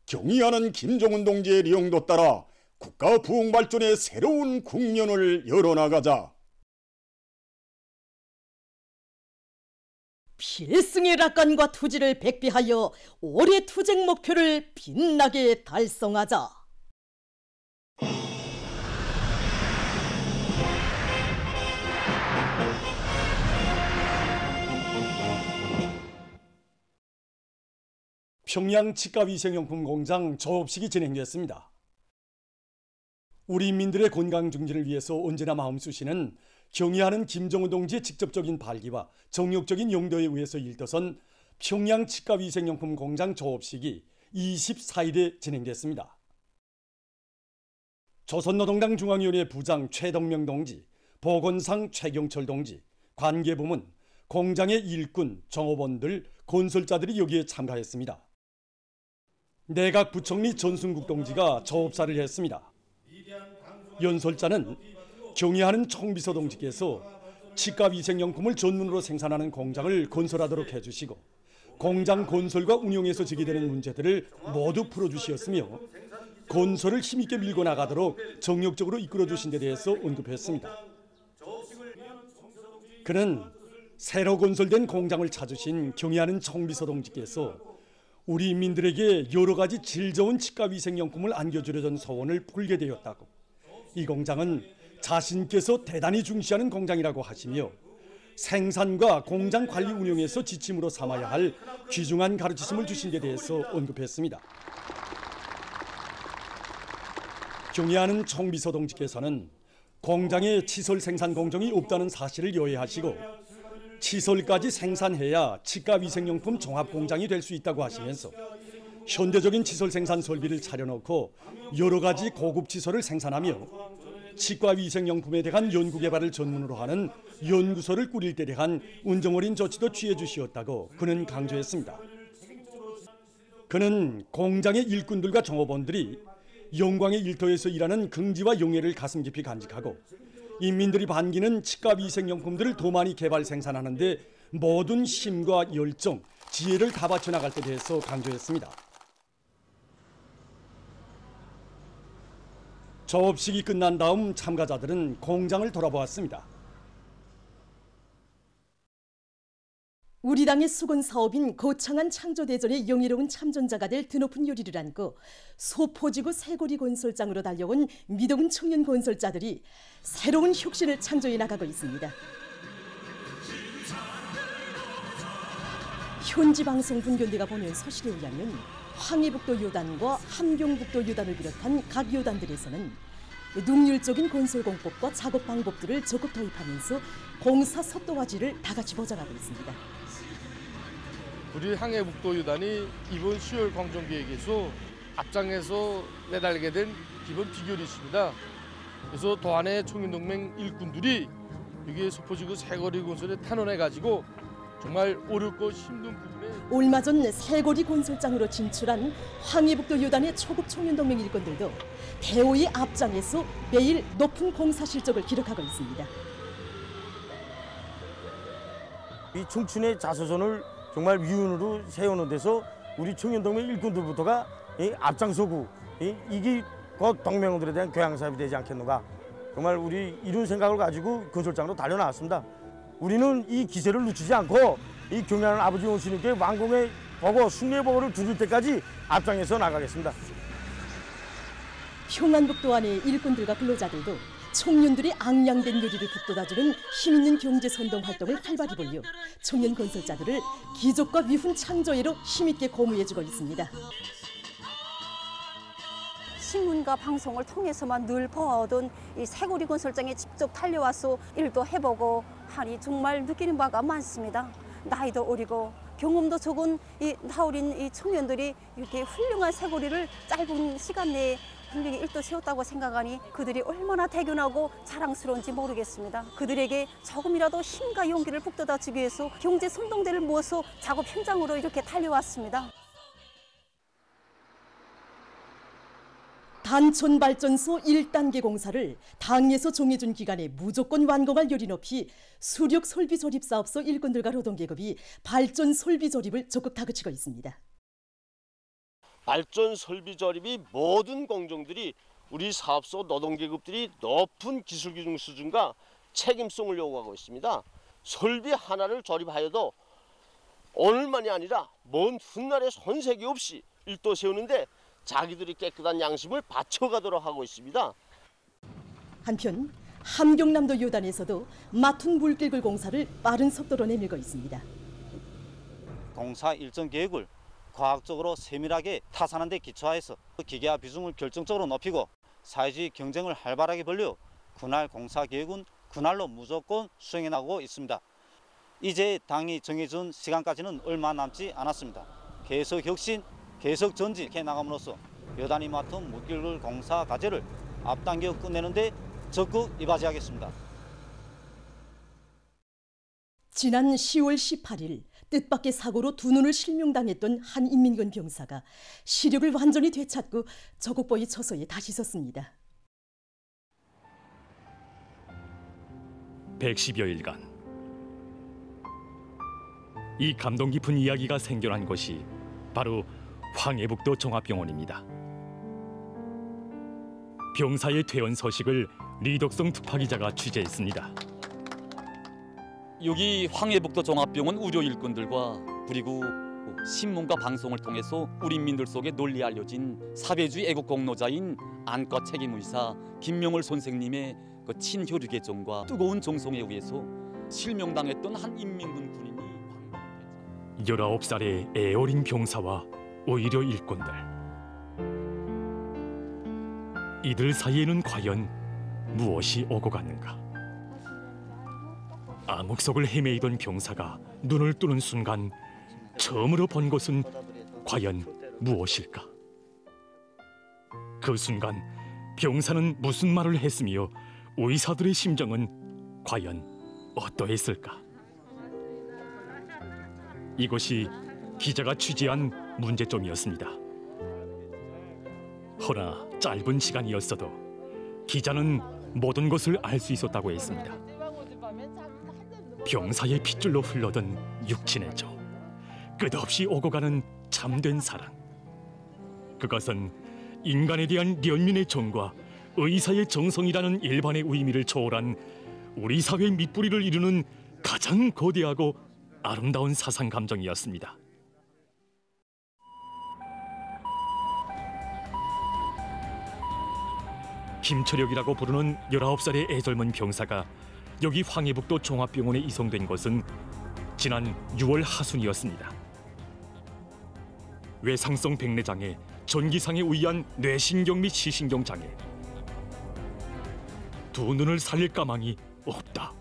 경의하는 김정은 동지의 리용도 따라 국가 부흥 발전의 새로운 국면을 열어나가자. 필승의 낙관과 투지를 백비하여 올해 투쟁 목표를 빛나게 달성하자. 평양 치과위생용품 공장 조업식이 진행됐습니다. 우리 인민들의 건강 증진을 위해서 언제나 마음 쓰시는 경의하는 김정은 동지의 직접적인 발기와 정력적인 용도에 의해서 일떠선 평양 치과위생용품 공장 조업식이 24일에 진행됐습니다. 조선노동당 중앙위원회 부장 최덕명 동지, 보건상 최경철 동지, 관계부문, 공장의 일꾼, 정업원들, 건설자들이 여기에 참가했습니다. 내각 부총리 전순국 동지가 조업사를 했습니다. 연설자는 경의하는 총비서 동지께서 치과위생용품을 전문으로 생산하는 공장을 건설하도록 해주시고 공장 건설과 운영에서 제기되는 문제들을 모두 풀어주시었으며 건설을 힘있게 밀고 나가도록 정력적으로 이끌어주신 데 대해서 언급했습니다. 그는 새로 건설된 공장을 찾으신 경의하는 총비서 동지께서 우리 인민들에게 여러 가지 질 좋은 치과위생용품을 안겨주려던 소원을 풀게 되었다고, 이 공장은 자신께서 대단히 중시하는 공장이라고 하시며 생산과 공장 관리 운영에서 지침으로 삼아야 할 귀중한 가르치심을 주신 데 대해서 언급했습니다. 경의하는 총비서 동지께서는 공장에 치설 생산 공정이 없다는 사실을 여회하시고 치설까지 생산해야 치과위생용품 종합공장이 될 수 있다고 하시면서 현대적인 치설 생산 설비를 차려놓고 여러 가지 고급 치설을 생산하며 치과위생용품에 대한 연구개발을 전문으로 하는 연구소를 꾸릴 데 대한 운정어린 조치도 취해 주시었다고 그는 강조했습니다. 그는 공장의 일꾼들과 종업원들이 영광의 일터에서 일하는 긍지와 용애를 가슴 깊이 간직하고 인민들이 반기는 치과위생용품들을 더 많이 개발 생산하는 데 모든 힘과 열정, 지혜를 다 바쳐 나갈 때 대해서 강조했습니다. 조업식이 끝난 다음 참가자들은 공장을 돌아보았습니다. 우리 당의 수건 사업인 거창한 창조대전의 영예로운 참전자가 될 드높은 요리를 안고 소포지구 새고리 건설장으로 달려온 미덕은 청년 건설자들이 새로운 혁신을 창조해 나가고 있습니다. 현지 방송 분견대가 보낸 소식에 의하면 황해북도 요단과 함경북도 요단을 비롯한 각 요단들에서는 능률적인 건설 공법과 작업 방법들을 적극 도입하면서 공사 속도화질을 다 같이 보장하고 있습니다. 우리 항해북도 요단이 이번 10월 광종기획에서 앞장에서 내달게 된 기본 비결이 있습니다. 그래서 도안의 청년동맹 일꾼들이 여기 소포지구 새거리 건설에 탄원해가지고 정말 어렵고 힘든 부분에 얼마 전 새고리 건설장으로 진출한 황해북도 요단의 초급 청년동맹 일꾼들도 대오의 앞장에서 매일 높은 공사 실적을 기록하고 있습니다. 이 청춘의 자서전을 정말 위훈으로 세우는 데서 우리 청년동맹 일꾼들부터가 앞장서고 이게 곧 동맹원들에 대한 교양사업이 되지 않겠는가. 정말 우리 이런 생각을 가지고 건설장으로 달려나왔습니다. 우리는 이 기세를 늦추지 않고 이 경의하는 아버지 원수님께 왕공의 보고 승리의 보고를 두줄 때까지 앞장에서 나가겠습니다. 평안북도 안의 일꾼들과 근로자들도 청년들이 앙양된 요리를 북돋아주는 힘있는 경제선동 활동을 활발히 벌여 청년 건설자들을 기적과 위훈 창조회로 힘있게 고무해주고 있습니다. 신문과 방송을 통해서만 늘 보아오던 이 새고리 건설장에 직접 달려와서 일도 해보고 하니 정말 느끼는 바가 많습니다. 나이도 어리고 경험도 적은 이 나어린 이 청년들이 이렇게 훌륭한 새고리를 짧은 시간 내에 훌륭히 일도 세웠다고 생각하니 그들이 얼마나 대견하고 자랑스러운지 모르겠습니다. 그들에게 조금이라도 힘과 용기를 북돋아주기 위해서 경제 선동대를 모아서 작업 현장으로 이렇게 달려왔습니다. 단촌발전소 1단계 공사를 당에서 정해준 기간에 무조건 완공할 열이 높이 수력 설비 조립 사업소 일꾼들과 노동계급이 발전 설비 조립을 적극 다그치고 있습니다. 발전 설비 조립이 모든 공정들이 우리 사업소 노동계급들이 높은 기술 기준 수준과 책임성을 요구하고 있습니다. 설비 하나를 조립하여도 오늘만이 아니라 먼 훗날에 손색이 없이 일도 세우는데 자기들이 깨끗한 양심을 바쳐가도록 하고 있습니다. 한편 함경남도 요단에서도 마툰 물길글 공사를 빠른 속도로 내밀고 있습니다. 공사 일정 계획을 과학적으로 세밀하게 타산한 데 기초하여서 기계화 비중을 결정적으로 높이고 사회주의 경쟁을 활발하게 벌려 그날 공사 계획은 그날로 무조건 수행해 나가고 있습니다. 이제 당이 정해준 시간까지는 얼마 남지 않았습니다. 계속 혁신, 계속 전진해 나감으로써 여단이 맡은 물길글 공사 과제를 앞당겨 끝내는 데 적극 이바지하겠습니다. 지난 10월 18일 뜻밖의 사고로 두 눈을 실명당했던 한 인민군 병사가 시력을 완전히 되찾고 저곡보이 처소에 다시 섰습니다. 110여일간 이 감동 깊은 이야기가 생겨난 곳이 바로 황해북도 종합병원입니다. 병사의 퇴원 소식을 리덕성 특파기자가 취재했습니다. 여기 황해북도 종합병원 의료 일꾼들과 그리고 신문과 방송을 통해서 우리 인민들 속에 널리 알려진 사회주의 애국 공로자인 안과 책임의사 김명월 선생님의 그 친혈육의 정과 뜨거운 정성에 의해서 실명당했던 한 인민군 군인이 19살의 애어린 병사와 의료 일꾼들. 이들 사이에는 과연 무엇이 오고 갔는가? 암흑 속을 헤매이던 병사가 눈을 뜨는 순간 처음으로 본 것은 과연 무엇일까? 그 순간 병사는 무슨 말을 했으며 의사들의 심정은 과연 어떠했을까? 이것이 기자가 취재한 문제점이었습니다. 허나 짧은 시간이었어도 기자는 모든 것을 알 수 있었다고 했습니다. 병사의 핏줄로 흘러든 육친의 정, 끝없이 오고 가는 참된 사랑. 그것은 인간에 대한 연민의 정과 의사의 정성이라는 일반의 의미를 초월한 우리 사회의 밑뿌리를 이루는 가장 거대하고 아름다운 사상 감정이었습니다. 김철혁이라고 부르는 19살의 애절문 병사가 여기 황해북도 종합병원에 이송된 것은 지난 6월 하순이었습니다. 외상성 백내장애, 전기상에 의한 뇌신경 및 시신경 장애, 두 눈을 살릴 까망이 없다.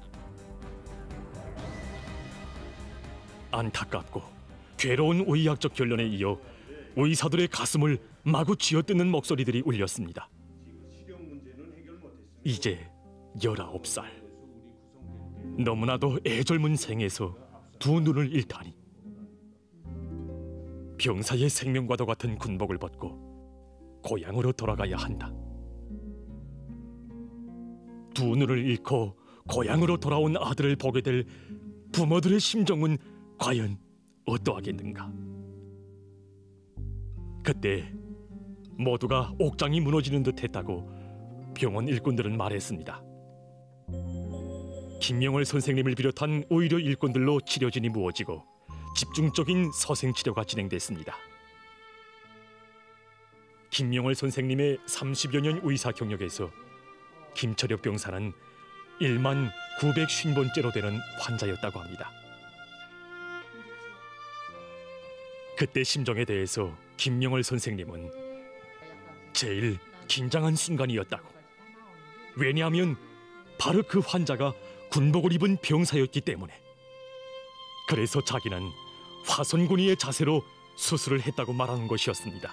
안타깝고 괴로운 의학적 결론에 이어 의사들의 가슴을 마구 쥐어뜯는 목소리들이 울렸습니다. 이제 19살. 너무나도 애절문 생에서 두 눈을 잃다니. 병사의 생명과도 같은 군복을 벗고 고향으로 돌아가야 한다. 두 눈을 잃고 고향으로 돌아온 아들을 보게 될 부모들의 심정은 과연 어떠하겠는가? 그때 모두가 옥장이 무너지는 듯 했다고 병원 일꾼들은 말했습니다. 김명월 선생님을 비롯한 의료 일꾼들로 치료진이 모아지고 집중적인 서생치료가 진행됐습니다. 김명월 선생님의 30여 년 의사 경력에서 김철혁 병사는 1만 950번째로 되는 환자였다고 합니다. 그때 심정에 대해서 김명월 선생님은 제일 긴장한 순간이었다고. 왜냐하면 바로 그 환자가 군복을 입은 병사였기 때문에. 그래서 자기는 화선군이의 자세로 수술을 했다고 말하는 것이었습니다.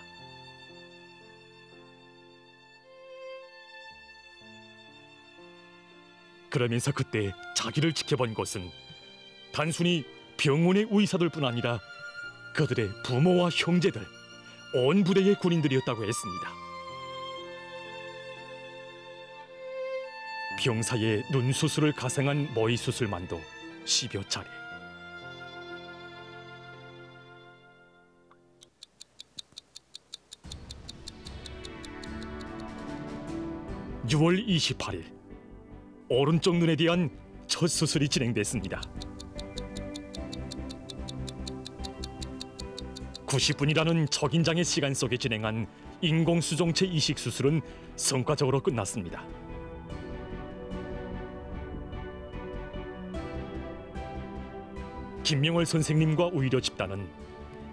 그러면서 그때 자기를 지켜본 것은 단순히 병원의 의사들뿐 아니라 그들의 부모와 형제들, 온 부대의 군인들이었다고 했습니다. 병사의 눈 수술을 가생한 모의 수술만도 10여 차례. 6월 28일 오른쪽 눈에 대한 첫 수술이 진행됐습니다. 90분이라는 적인장의 시간 속에 진행한 인공수정체 이식 수술은 성과적으로 끝났습니다. 김명월 선생님과 의료 집단은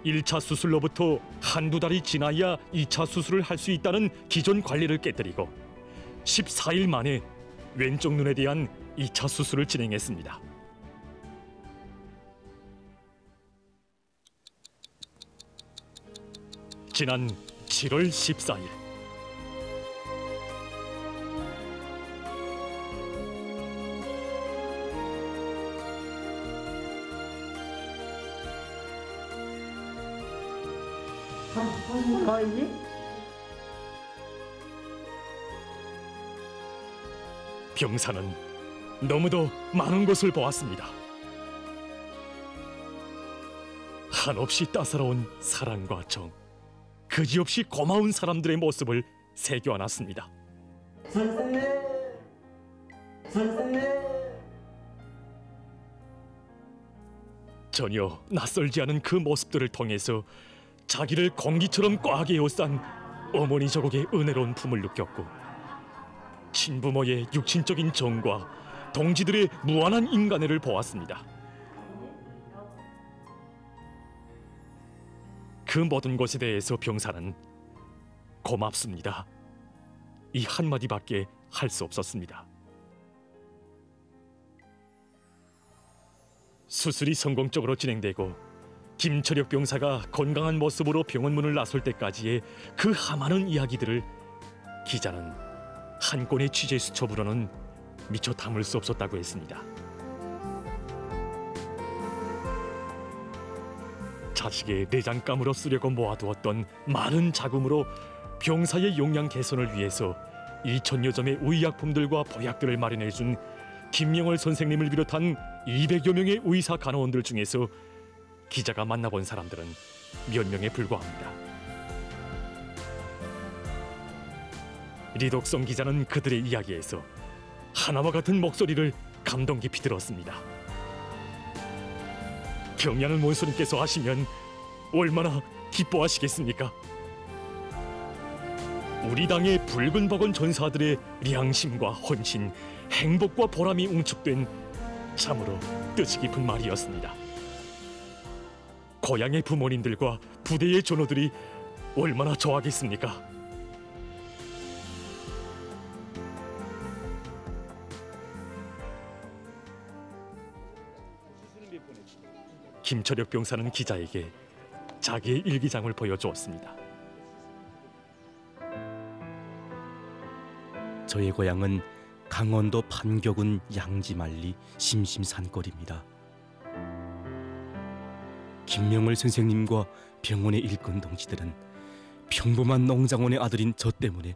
1차 수술로부터 한두 달이 지나야 2차 수술을 할 수 있다는 기존 관리를 깨뜨리고 14일 만에 왼쪽 눈에 대한 2차 수술을 진행했습니다. 지난 7월 14일 병사는 너무도 많은 것을 보았습니다. 한없이 따사로운 사랑과 정, 그지없이 고마운 사람들의 모습을 새겨안았습니다. 전혀 낯설지 않은 그 모습들을 통해서 자기를 공기처럼 꽉 에워싼 어머니 저곡의 은혜로운 품을 느꼈고, 친부모의 육신적인 정과 동지들의 무한한 인간애를 보았습니다. 그 모든 것에 대해서 병사는 고맙습니다, 이 한마디밖에 할 수 없었습니다. 수술이 성공적으로 진행되고 김철혁 병사가 건강한 모습으로 병원 문을 나설 때까지의 그 하많은 이야기들을 기자는 한 권의 취재 수첩으로는 미처 담을 수 없었다고 했습니다. 자식의 내장감으로 쓰려고 모아두었던 많은 자금으로 병사의 용량 개선을 위해서 2,000여 점의 의약품들과 보약들을 마련해준 김명월 선생님을 비롯한 200여 명의 의사 간호원들 중에서 기자가 만나본 사람들은 몇 명에 불과합니다. 리덕성 기자는 그들의 이야기에서 하나와 같은 목소리를 감동 깊이 들었습니다. 경야는 원수님께서 하시면 얼마나 기뻐하시겠습니까? 우리 당의 붉은 복원 전사들의 양심과 헌신, 행복과 보람이 웅축된 참으로 뜻이 깊은 말이었습니다. 고향의 부모님들과 부대의 전우들이 얼마나 좋아하겠습니까? 김철혁 병사는 기자에게 자기의 일기장을 보여주었습니다. 저의 고향은 강원도 판교군 양지만리 심심산골입니다. 김명월 선생님과 병원의 일꾼 동지들은 평범한 농장원의 아들인 저 때문에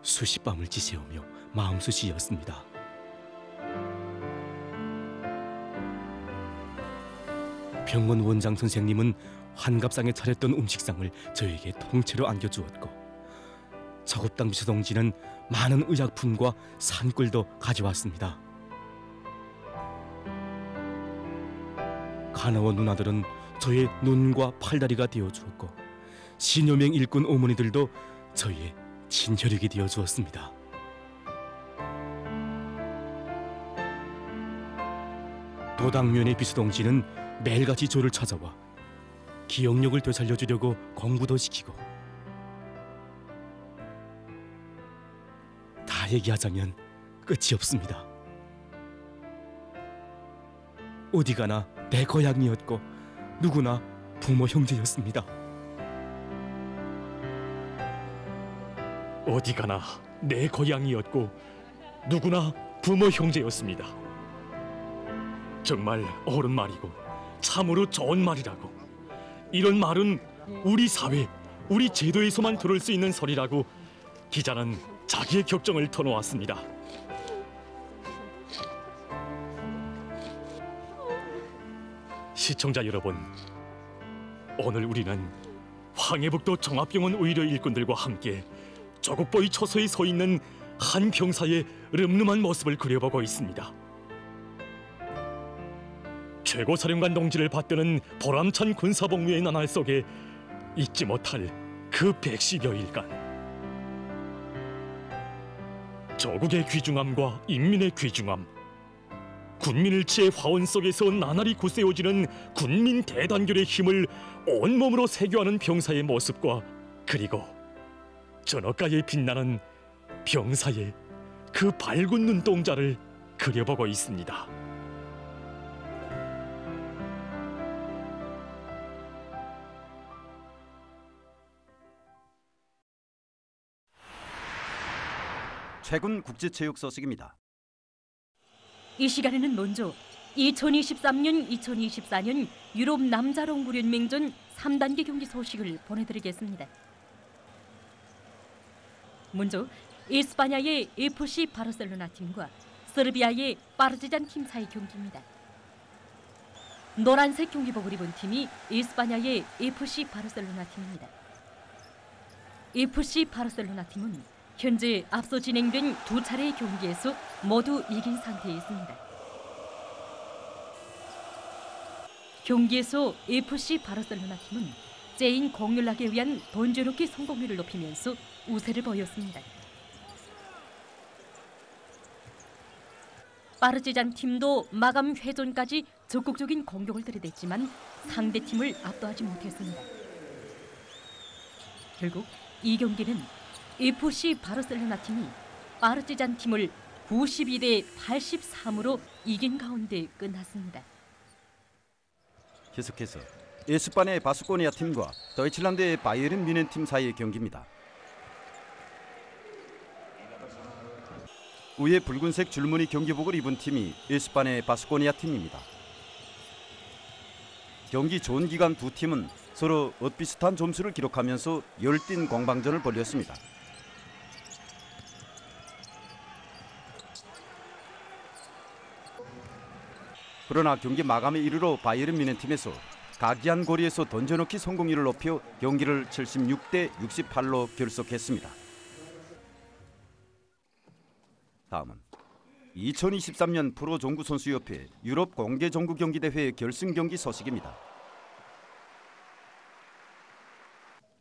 수십 밤을 지새우며 마음쑤시었습니다. 병원 원장 선생님은 환갑상에 차렸던 음식상을 저에게 통째로 안겨주었고, 저급당 비서동지는 많은 의약품과 산꿀도 가져왔습니다. 간호원 누나들은 저의 눈과 팔다리가 되어주었고, 신여명 일꾼 어머니들도 저의 친혈육이 되어주었습니다. 도당면의 비서동지는 매일같이 저를 찾아와 기억력을 되살려주려고 공부도 시키고, 다 얘기하자면 끝이 없습니다. 어디 가나 내 고향이었고 누구나 부모 형제였습니다. 어디 가나 내 고향이었고 누구나 부모 형제였습니다. 정말 옳은 말이고 참으로 좋은 말이라고, 이런 말은 우리 사회, 우리 제도에서만 들을 수 있는 소리라고 기자는 자기의 격정을 터놓았습니다. 시청자 여러분, 오늘 우리는 황해북도 종합병원 의료 일꾼들과 함께 조국보위 초소에 서 있는 한 병사의 름름한 모습을 그려보고 있습니다. 최고사령관 동지를 받드는 보람찬 군사복무의 나날 속에 잊지 못할 그 110여일간, 조국의 귀중함과 인민의 귀중함, 군민일치의 화원 속에서 나날이 굳세어지는 군민 대단결의 힘을 온몸으로 세교하는 병사의 모습과, 그리고 전어가에 빛나는 병사의 그 밝은 눈동자를 그려보고 있습니다. 최근 국제체육 소식입니다. 이 시간에는 먼저 2023년, 2024년 유럽 남자농구 연맹전 3단계 경기 소식을 보내드리겠습니다. 먼저 이스파냐의 FC 바르셀로나 팀과 세르비아의 파르티잔 팀 사이 경기입니다. 노란색 경기복을 입은 팀이 이스파냐의 FC 바르셀로나 팀입니다. FC 바르셀로나 팀은 현재 앞서 진행된 두 차례의 경기에서 모두 이긴 상태에 있습니다. 경기에서 FC 바르셀로나 팀은 제인 공률락에 의한 던져놓기 성공률을 높이면서 우세를 보였습니다. 파르티잔 팀도 마감 회전까지 적극적인 공격을 들이댔지만 상대팀을 압도하지 못했습니다. 결국 이 경기는 FC 바르셀로나 팀이 파르티잔 팀을 92대 83으로 이긴 가운데 끝났습니다. 계속해서 에스파냐의 바스코니아 팀과 더이칠란드의 바이에른 뮌헨 팀 사이의 경기입니다. 위에 붉은색 줄무늬 경기복을 입은 팀이 에스파냐의 바스코니아 팀입니다. 경기 전 기간 두 팀은 서로 엇비슷한 점수를 기록하면서 열띤 공방전을 벌였습니다. 그러나 경기 마감에 이르러 바이에른 뮌헨 팀에서 각이한 거리에서 던져넣기 성공률을 높여 경기를 76대 68로 결속했습니다. 다음은 2023년 프로종구선수협회 유럽 공개종구경기대회 결승 경기 소식입니다.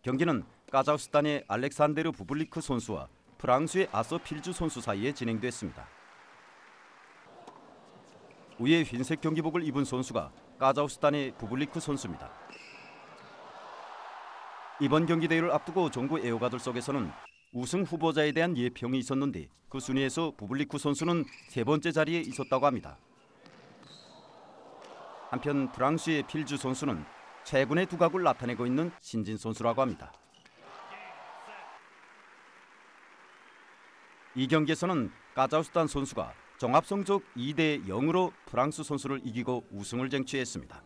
경기는 카자흐스탄의 알렉산데르 부블리크 선수와 프랑스의 아서 필주 선수 사이에 진행됐습니다. 위에 흰색 경기복을 입은 선수가 카자흐스탄의 부블리크 선수입니다. 이번 경기 대회를 앞두고 종구 애호가들 속에서는 우승 후보자에 대한 예평이 있었는데 그 순위에서 부블리크 선수는 세 번째 자리에 있었다고 합니다. 한편 프랑스의 필주 선수는 최근의 두각을 나타내고 있는 신진 선수라고 합니다. 이 경기에서는 카자흐스탄 선수가 종합성적 2대 0으로 프랑스 선수를 이기고 우승을 쟁취했습니다.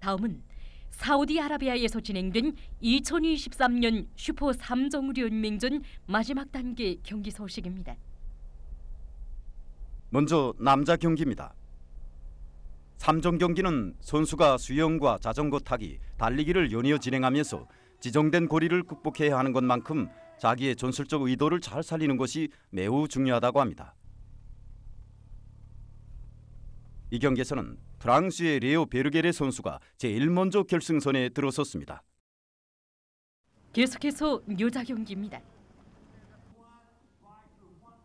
다음은 사우디아라비아에서 진행된 2023년 슈퍼 3정우리 연맹전 마지막 단계 경기 소식입니다. 먼저 남자 경기입니다. 3종 경기는 선수가 수영과 자전거 타기, 달리기를 연이어 진행하면서 지정된 거리를 극복해야 하는 것만큼 자기의 전술적 의도를 잘 살리는 것이 매우 중요하다고 합니다. 이 경기에서는 프랑스의 레오 베르게레 선수가 제일 먼저 결승선에 들어섰습니다. 계속해서 여자 경기입니다.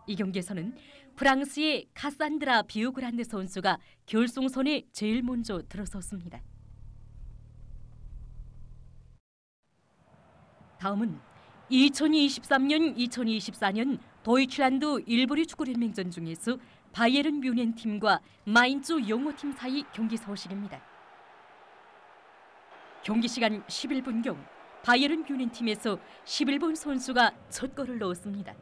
이 경기에서는 프랑스의 카산드라 비오그란데 선수가 결승선에 제일 먼저 들어섰습니다. 다음은 2023년, 2024년 도이칠란드 일부리 축구연맹전 중에서 바이에른 뮌헨 팀과 마인츠 영어팀 사이 경기 소식입니다. 경기 시간 11분경 바이에른 뮌헨 팀에서 11번 선수가 첫 골을 넣었습니다.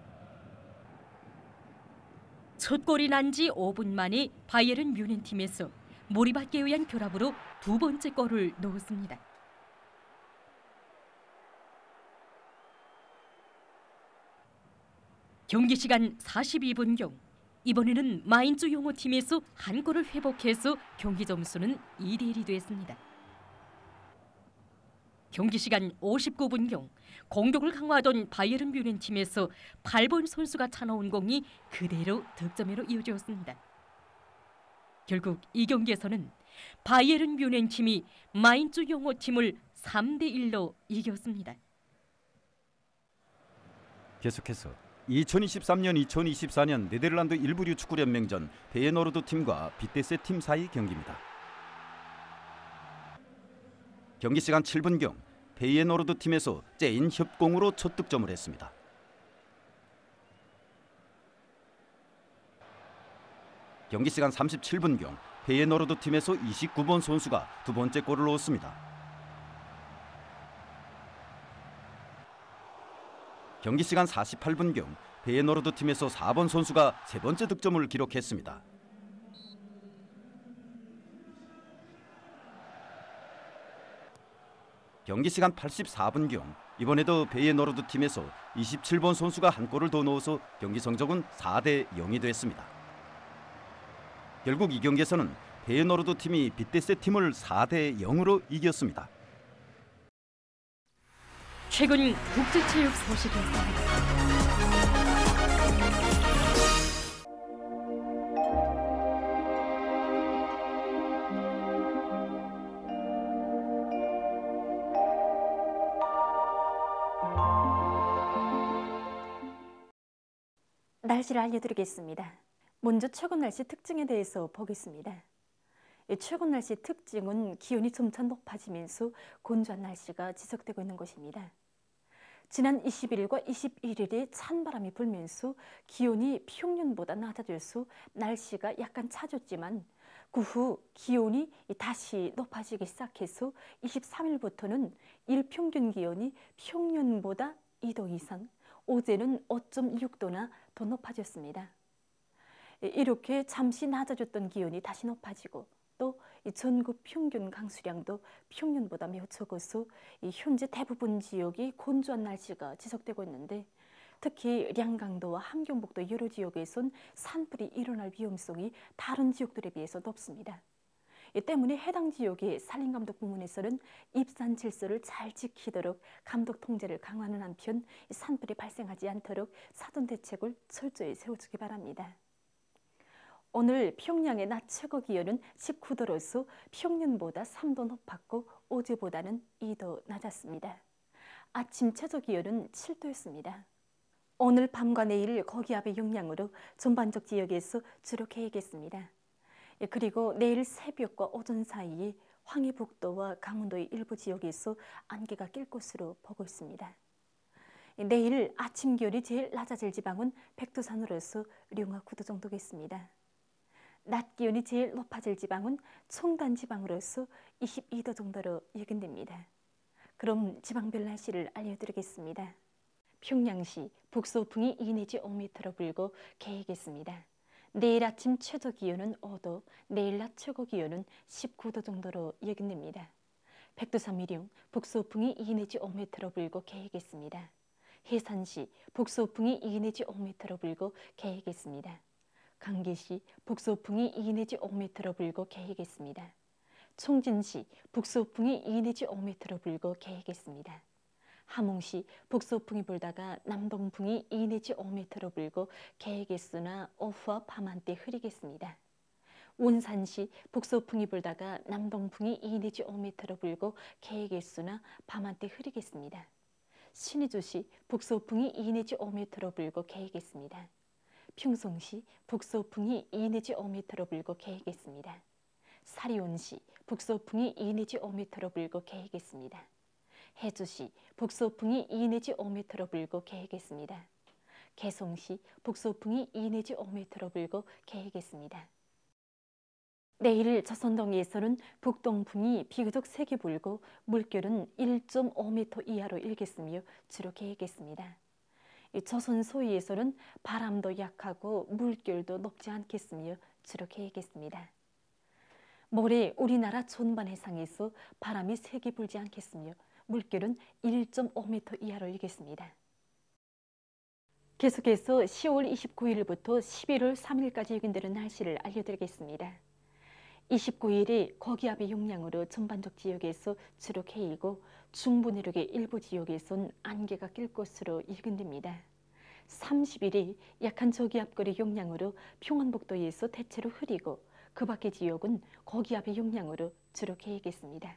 첫 골이 난 지 5분 만에 바이에른 뮌헨 팀에서 모리바께 의한 결합으로 두 번째 골을 넣었습니다. 경기 시간 42분경 이번에는 마인츠 영어팀에서 한 골을 회복해서 경기 점수는 2대 1이 됐습니다. 경기 시간 59분경 공격을 강화하던 바이에른 뮌헨 팀에서 8번 선수가 차놓은 공이 그대로 득점으로 이어졌습니다. 결국 이 경기에서는 바이에른 뮌헨 팀이 마인츠 영호 팀을 3대1로 이겼습니다. 계속해서 2023년 2024년 네덜란드 일부류 축구연맹전 페예노르드 팀과 비테세 팀 사이 경기입니다. 경기 시간 7분경 페예노르드 팀에서 째인 협공으로 첫 득점을 했습니다. 경기 시간 37분경 페예노르드 팀에서 29번 선수가 두 번째 골을 넣었습니다. 경기 시간 48분경 페예노르드 팀에서 4번 선수가 세 번째 득점을 기록했습니다. 경기 시간 84분경 이번에도 페예노르드 팀에서 27번 선수가 한 골을 더 넣어서 경기 성적은 4대 0이 됐습니다. 결국 이 경기에서는 페예노르드 팀이 비테세 팀을 4대 0으로 이겼습니다. 최근 국제체육 소식입니다. 날씨를 알려드리겠습니다. 먼저 최근 날씨 특징에 대해서 보겠습니다. 최근 날씨 특징은 기온이 점차 높아지면서 건조한 날씨가 지속되고 있는 것입니다. 지난 20일과 21일에 찬바람이 불면서 기온이 평년보다 낮아져서 날씨가 약간 차졌지만 그 후 기온이 다시 높아지기 시작해서 23일부터는 일평균 기온이 평년보다 2도 이상, 어제는 5.6도나 더 높아졌습니다. 이렇게 잠시 낮아졌던 기온이 다시 높아지고 또 전국 평균 강수량도 평년보다 매우 적어서 현재 대부분 지역이 건조한 날씨가 지속되고 있는데 특히 량강도와 함경북도 여러 지역에선 산불이 일어날 위험성이 다른 지역들에 비해서 높습니다. 이 때문에 해당 지역의 산림감독 부문에서는 입산 질서를 잘 지키도록 감독 통제를 강화하는 한편 산불이 발생하지 않도록 사전 대책을 철저히 세워주기 바랍니다. 오늘 평양의 낮 최고 기온은 19도로서 평년보다 3도 높았고 어제보다는 2도 낮았습니다. 아침 최저 기온은 7도였습니다. 오늘 밤과 내일 고기압의 영향으로 전반적 지역에서 주로 개겠습니다. 그리고 내일 새벽과 오전 사이에 황해북도와 강원도의 일부 지역에서 안개가 낄 것으로 보고 있습니다. 내일 아침 기온이 제일 낮아질 지방은 백두산으로서 룡화 9도 정도겠습니다. 낮 기온이 제일 높아질 지방은 청단 지방으로서 22도 정도로 예견됩니다. 그럼 지방별 날씨를 알려드리겠습니다. 평양시 북서풍이 2 내지 5m로 불고 개겠습니다. 내일 아침 최저 기온은 5도, 내일 낮 최고 기온은 19도 정도로 예견됩니다. 백두산 미령 북서풍이 2 내지 5m로 불고 개겠습니다. 해산시 북서풍이 2 내지 5m로 불고 개겠습니다. 강계시 북서풍이 2 내지 5m로 불고 개겠습니다. 총진시 북서풍이 2 내지 5m로 불고 개겠습니다. 함흥시 북서풍이 불다가 남동풍이 2 내지 5m로 불고 개겠으나 오후와 밤한때 흐리겠습니다. 온산시 북서풍이 불다가 남동풍이 2 내지 5m로 불고 개겠으나 밤한때 흐리겠습니다. 신의주시 북서풍이 2 내지 5m로 불고 개겠습니다. 평송시 북서풍이 2 내지 5m로 불고 개겠습니다. 사리온시 북서풍이 2 내지 5m로 불고 개겠습니다. 해주시 북서풍이 2 내지 5m로 불고 개겠습니다. 개송시 북서풍이 2 내지 5m로 불고 개겠습니다. 내일 조선동해에서는 북동풍이 비교적 세게 불고 물결은 1.5m 이하로 일겠으며 주로 개겠습니다. 조선 소위에서는 바람도 약하고 물결도 높지 않겠으며 주로 개겠습니다. 모레 우리나라 전반 해상에서 바람이 세게 불지 않겠으며 물결은 1.5m 이하로 일겠습니다. 계속해서 10월 29일부터 11월 3일까지 예견되는 날씨를 알려드리겠습니다. 29일이 고기압의 영향으로 전반적 지역에서 주로 개이고 중부 내륙의 일부 지역에선 안개가 낄 것으로 예견됩니다. 30일이 약한 저기압거리 영향으로 평안북도에서 대체로 흐리고 그 밖의 지역은 고기압의 영향으로 주로 개이겠습니다.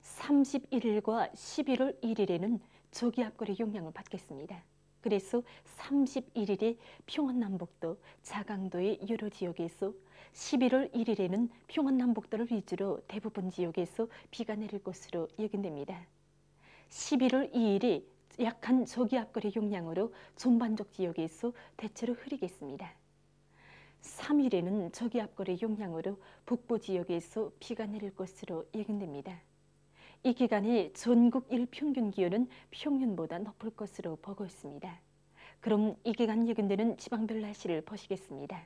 31일과 11월 1일에는 저기압거리 영향을 받겠습니다. 그래서 31일에 평안남북도, 자강도의 여러 지역에서 11월 1일에는 평안남북도를 위주로 대부분 지역에서 비가 내릴 것으로 예견됩니다. 11월 2일이 약한 저기압거리 영향으로 전반적 지역에서 대체로 흐리겠습니다. 3일에는 저기압거리 영향으로 북부 지역에서 비가 내릴 것으로 예견됩니다. 이 기간에 전국 일평균 기온은 평년보다 높을 것으로 보고 있습니다. 그럼 이 기간 예견되는 지방별 날씨를 보시겠습니다.